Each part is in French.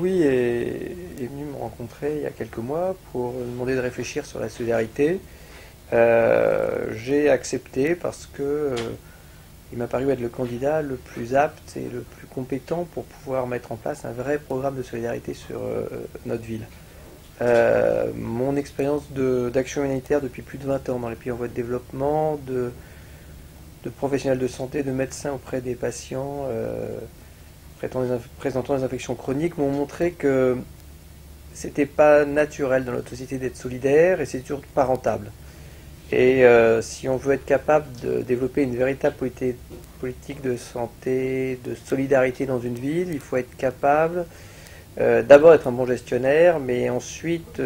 Jean-Louis est venu me rencontrer il y a quelques mois pour me demander de réfléchir sur la solidarité. J'ai accepté parce que il m'a paru être le candidat le plus apte et le plus compétent pour pouvoir mettre en place un vrai programme de solidarité sur notre ville. Mon expérience d'action humanitaire depuis plus de 20 ans dans les pays en voie de développement, de professionnels de santé, de médecins auprès des patients présentant des infections chroniques m'ont montré que c'était pas naturel dans notre société d'être solidaire et c'est surtout pas rentable. Et si on veut être capable de développer une véritable politique de santé, de solidarité dans une ville, il faut être capable d'abord d'être un bon gestionnaire, mais ensuite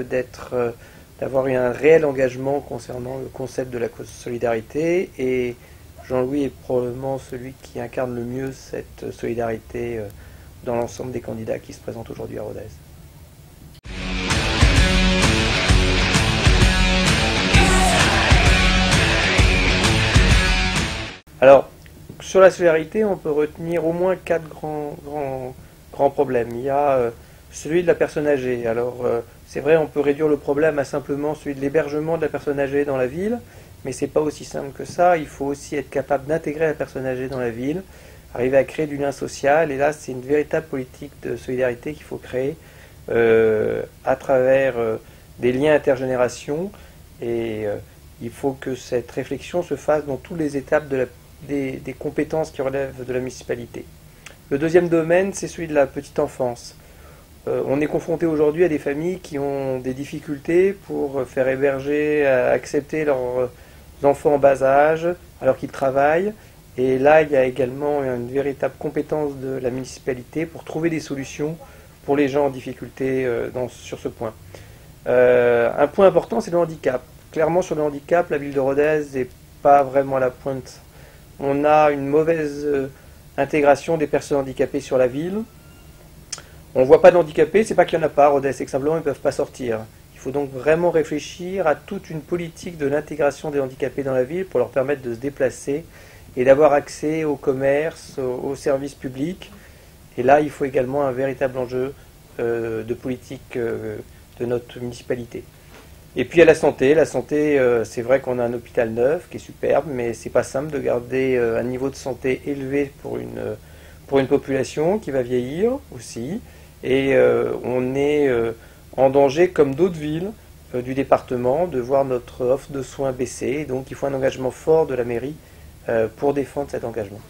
d'avoir eu un réel engagement concernant le concept de la solidarité. Et Jean-Louis est probablement celui qui incarne le mieux cette solidarité dans l'ensemble des candidats qui se présentent aujourd'hui à Rodez. Alors, sur la solidarité, on peut retenir au moins 4 grands problèmes. Il y a celui de la personne âgée. Alors, c'est vrai, on peut réduire le problème à simplement celui de l'hébergement de la personne âgée dans la ville, mais c'est pas aussi simple que ça. Il faut aussi être capable d'intégrer la personne âgée dans la ville, arriver à créer du lien social. Et là, c'est une véritable politique de solidarité qu'il faut créer à travers des liens intergénérations. Et il faut que cette réflexion se fasse dans toutes les étapes des compétences qui relèvent de la municipalité. Le deuxième domaine, c'est celui de la petite enfance. On est confronté aujourd'hui à des familles qui ont des difficultés pour faire héberger, accepter leurs enfants en bas âge alors qu'ils travaillent. Et là, il y a également une véritable compétence de la municipalité pour trouver des solutions pour les gens en difficulté sur ce point. Un point important, c'est le handicap. Clairement, sur le handicap, la ville de Rodez n'est pas vraiment à la pointe. On a une mauvaise intégration des personnes handicapées sur la ville. On ne voit pas d'handicapés, c'est pas qu'il n'y en a pas à Rodez, c'est que simplement ils ne peuvent pas sortir. Il faut donc vraiment réfléchir à toute une politique de l'intégration des handicapés dans la ville pour leur permettre de se déplacer et d'avoir accès au commerce, aux services publics. Et là, il faut également un véritable enjeu de politique de notre municipalité. Et puis à la santé, c'est vrai qu'on a un hôpital neuf qui est superbe, mais c'est pas simple de garder un niveau de santé élevé pour une population qui va vieillir aussi. Et on est en danger, comme d'autres villes du département, de voir notre offre de soins baisser. Donc il faut un engagement fort de la mairie pour défendre cet engagement.